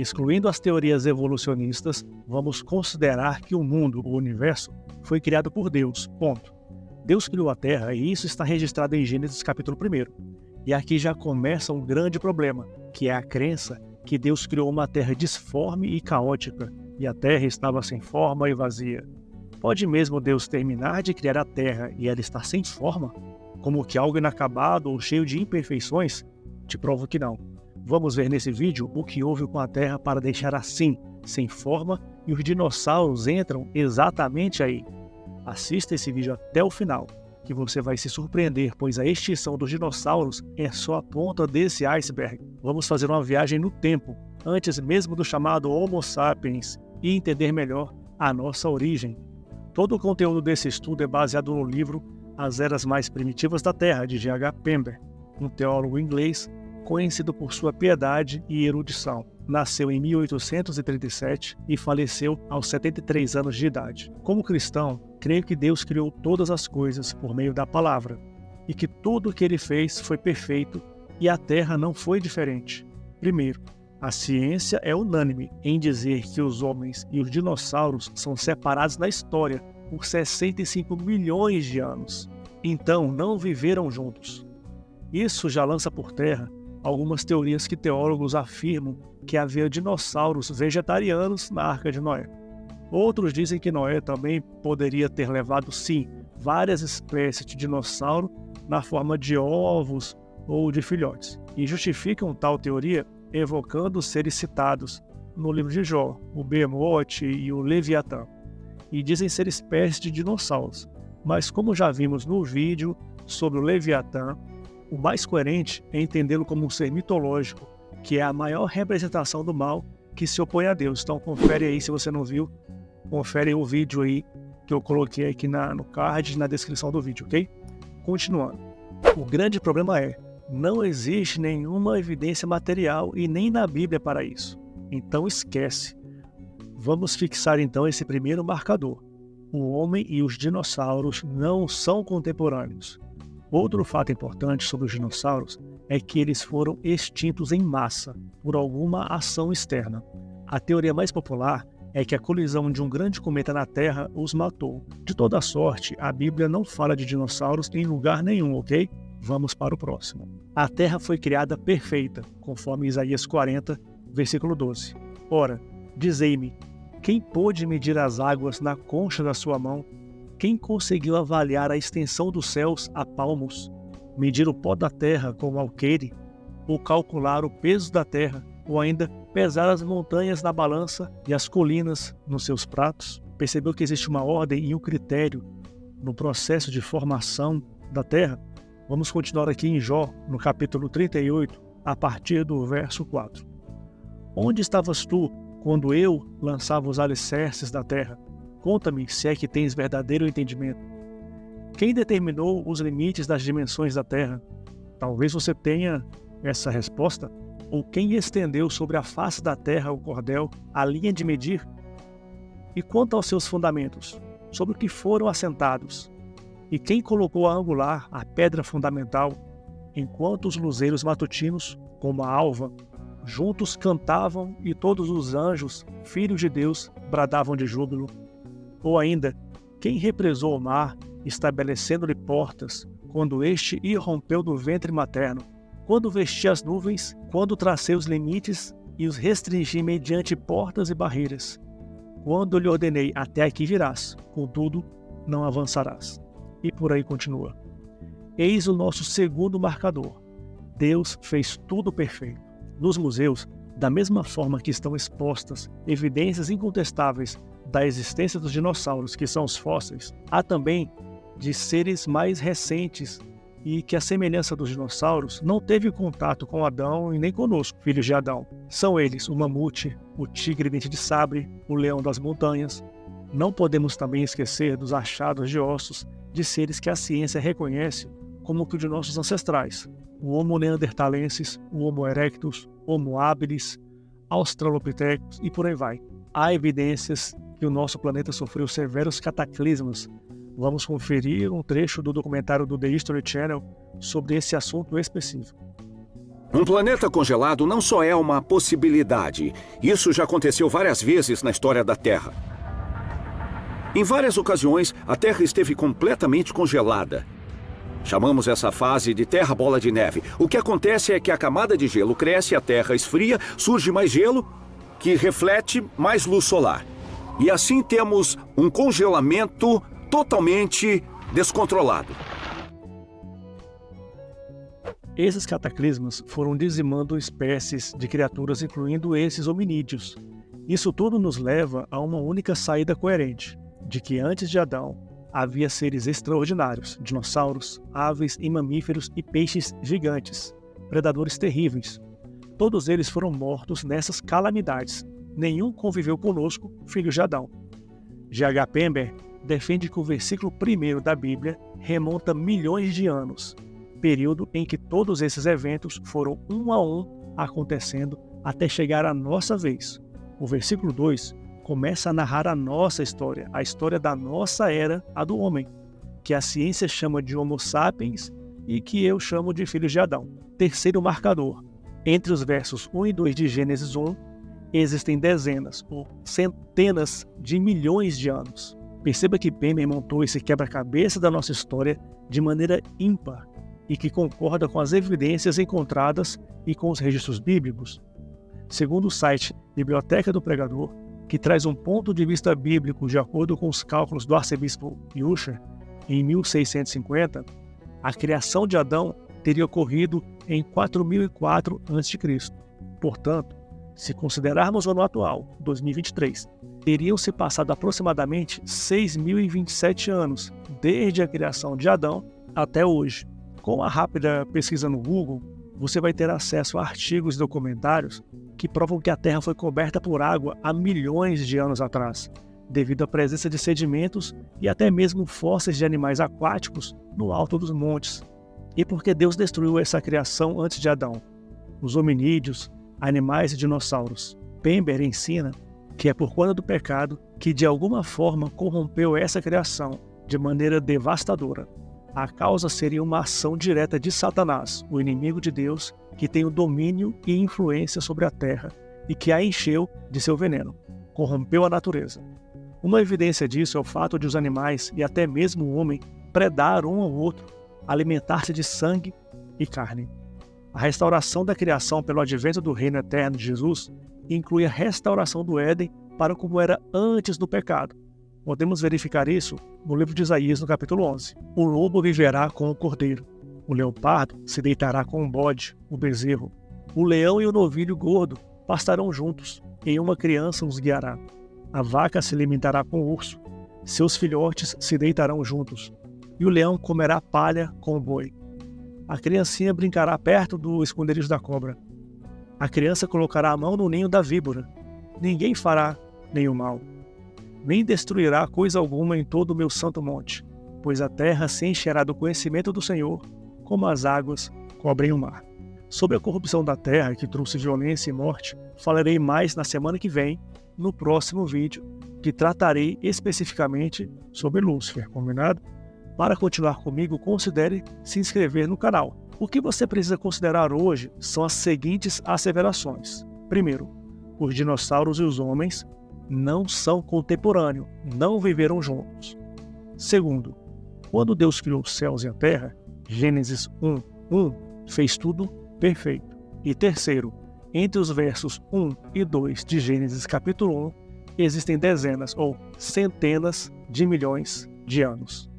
Excluindo as teorias evolucionistas, vamos considerar que o mundo, o universo, foi criado por Deus, ponto. Deus criou a Terra e isso está registrado em Gênesis capítulo 1. E aqui já começa um grande problema, que é a crença que Deus criou uma Terra disforme e caótica, e a Terra estava sem forma e vazia. Pode mesmo Deus terminar de criar a Terra e ela estar sem forma? Como que algo inacabado ou cheio de imperfeições? Te provo que não. Vamos ver nesse vídeo o que houve com a Terra para deixar assim, sem forma, e os dinossauros entram exatamente aí. Assista esse vídeo até o final, que você vai se surpreender, pois a extinção dos dinossauros é só a ponta desse iceberg. Vamos fazer uma viagem no tempo, antes mesmo do chamado Homo sapiens, e entender melhor a nossa origem. Todo o conteúdo desse estudo é baseado no livro As Eras Mais Primitivas da Terra, de G.H. Pember, um teólogo inglês conhecido por sua piedade e erudição. Nasceu em 1837 e faleceu aos 73 anos de idade. Como cristão, creio que Deus criou todas as coisas por meio da palavra e que tudo o que ele fez foi perfeito e a Terra não foi diferente. Primeiro, a ciência é unânime em dizer que os homens e os dinossauros são separados na história por 65 milhões de anos. Então, não viveram juntos. Isso já lança por terra algumas teorias que teólogos afirmam que havia dinossauros vegetarianos na Arca de Noé. Outros dizem que Noé também poderia ter levado, sim, várias espécies de dinossauro na forma de ovos ou de filhotes, e justificam tal teoria evocando os seres citados no livro de Jó, o Behemoth e o Leviatã, e dizem ser espécies de dinossauros. Mas como já vimos no vídeo sobre o Leviatã, o mais coerente é entendê-lo como um ser mitológico, que é a maior representação do mal que se opõe a Deus. Então confere aí, se você não viu, confere o vídeo aí que eu coloquei aqui no card, na descrição do vídeo, ok? Continuando. O grande problema é, não existe nenhuma evidência material e nem na Bíblia para isso. Então esquece. Vamos fixar então esse primeiro marcador. O homem e os dinossauros não são contemporâneos. Outro fato importante sobre os dinossauros é que eles foram extintos em massa, por alguma ação externa. A teoria mais popular é que a colisão de um grande cometa na Terra os matou. De toda sorte, a Bíblia não fala de dinossauros em lugar nenhum, ok? Vamos para o próximo. A Terra foi criada perfeita, conforme Isaías 40, versículo 12. Ora, dizei-me, quem pôde medir as águas na concha da sua mão? Quem conseguiu avaliar a extensão dos céus a palmos, medir o pó da terra com o alqueire, ou calcular o peso da terra, ou ainda pesar as montanhas na balança e as colinas nos seus pratos? Percebeu que existe uma ordem e um critério no processo de formação da terra? Vamos continuar aqui em Jó, no capítulo 38, a partir do verso 4. Onde estavas tu quando eu lançava os alicerces da terra? Conta-me se é que tens verdadeiro entendimento. Quem determinou os limites das dimensões da Terra? Talvez você tenha essa resposta. Ou quem estendeu sobre a face da Terra o cordel, a linha de medir? E quanto aos seus fundamentos, sobre o que foram assentados? E quem colocou a angular, a pedra fundamental, enquanto os luzeiros matutinos, como a alva, juntos cantavam e todos os anjos, filhos de Deus, bradavam de júbilo? Ou ainda, quem represou o mar, estabelecendo-lhe portas, quando este irrompeu do ventre materno? Quando vesti as nuvens, quando tracei os limites e os restringi mediante portas e barreiras? Quando lhe ordenei, até aqui virás, contudo, não avançarás. E por aí continua. Eis o nosso segundo marcador. Deus fez tudo perfeito. Nos museus, da mesma forma que estão expostas evidências incontestáveis da existência dos dinossauros, que são os fósseis, há também de seres mais recentes e que, a semelhança dos dinossauros, não teve contato com Adão e nem conosco, filhos de Adão. São eles o mamute, o tigre dente de sabre, o leão das montanhas. Não podemos também esquecer dos achados de ossos de seres que a ciência reconhece como que o de nossos ancestrais, o Homo neanderthalensis, o Homo erectus, Homo habilis, Australopithecus e por aí vai. Há evidências que o nosso planeta sofreu severos cataclismos. Vamos conferir um trecho do documentário do The History Channel sobre esse assunto específico. Um planeta congelado não só é uma possibilidade. Isso já aconteceu várias vezes na história da Terra. Em várias ocasiões, a Terra esteve completamente congelada. Chamamos essa fase de Terra Bola de Neve. O que acontece é que a camada de gelo cresce, a Terra esfria, surge mais gelo, que reflete mais luz solar. E assim temos um congelamento totalmente descontrolado. Esses cataclismos foram dizimando espécies de criaturas, incluindo esses hominídeos. Isso tudo nos leva a uma única saída coerente, de que antes de Adão havia seres extraordinários, dinossauros, aves e mamíferos e peixes gigantes, predadores terríveis. Todos eles foram mortos nessas calamidades. Nenhum conviveu conosco, filhos de Adão. G.H. Pember defende que o versículo 1º da Bíblia remonta milhões de anos, período em que todos esses eventos foram um a um acontecendo até chegar à nossa vez. O versículo 2 começa a narrar a nossa história, a história da nossa era, a do homem, que a ciência chama de Homo sapiens e que eu chamo de filhos de Adão. Terceiro marcador. Entre os versos 1 e 2 de Gênesis 1, existem dezenas ou centenas de milhões de anos. Perceba que Pember montou esse quebra-cabeça da nossa história de maneira ímpar e que concorda com as evidências encontradas e com os registros bíblicos. Segundo o site Biblioteca do Pregador, que traz um ponto de vista bíblico de acordo com os cálculos do arcebispo Ussher, em 1650, a criação de Adão teria ocorrido em 4004 a.C. Portanto, se considerarmos o ano atual, 2023, teriam se passado aproximadamente 6.027 anos, desde a criação de Adão até hoje. Com a rápida pesquisa no Google, você vai ter acesso a artigos e documentários que provam que a Terra foi coberta por água há milhões de anos atrás, devido à presença de sedimentos e até mesmo fósseis de animais aquáticos no alto dos montes. E por que Deus destruiu essa criação antes de Adão? Os hominídeos, animais e dinossauros. Pember ensina que é por conta do pecado que de alguma forma corrompeu essa criação de maneira devastadora. A causa seria uma ação direta de Satanás, o inimigo de Deus, que tem o domínio e influência sobre a terra e que a encheu de seu veneno. Corrompeu a natureza. Uma evidência disso é o fato de os animais e até mesmo o homem predar um ao outro, alimentar-se de sangue e carne. A restauração da criação pelo advento do reino eterno de Jesus inclui a restauração do Éden para como era antes do pecado. Podemos verificar isso no livro de Isaías, no capítulo 11. O lobo viverá com o cordeiro, o leopardo se deitará com o bode, o bezerro. O leão e o novilho gordo pastarão juntos, e uma criança os guiará. A vaca se alimentará com o urso, seus filhotes se deitarão juntos, e o leão comerá palha com o boi. A criancinha brincará perto do esconderijo da cobra. A criança colocará a mão no ninho da víbora. Ninguém fará nenhum mal, nem destruirá coisa alguma em todo o meu santo monte, pois a terra se encherá do conhecimento do Senhor, como as águas cobrem o mar. Sobre a corrupção da terra, que trouxe violência e morte, falarei mais na semana que vem, no próximo vídeo, que tratarei especificamente sobre Lúcifer, combinado? Para continuar comigo, considere se inscrever no canal. O que você precisa considerar hoje são as seguintes asseverações. Primeiro, os dinossauros e os homens não são contemporâneos, não viveram juntos. Segundo, quando Deus criou os céus e a terra, Gênesis 1:1, fez tudo perfeito. E terceiro, entre os versos 1 e 2 de Gênesis capítulo 1, existem dezenas ou centenas de milhões de anos.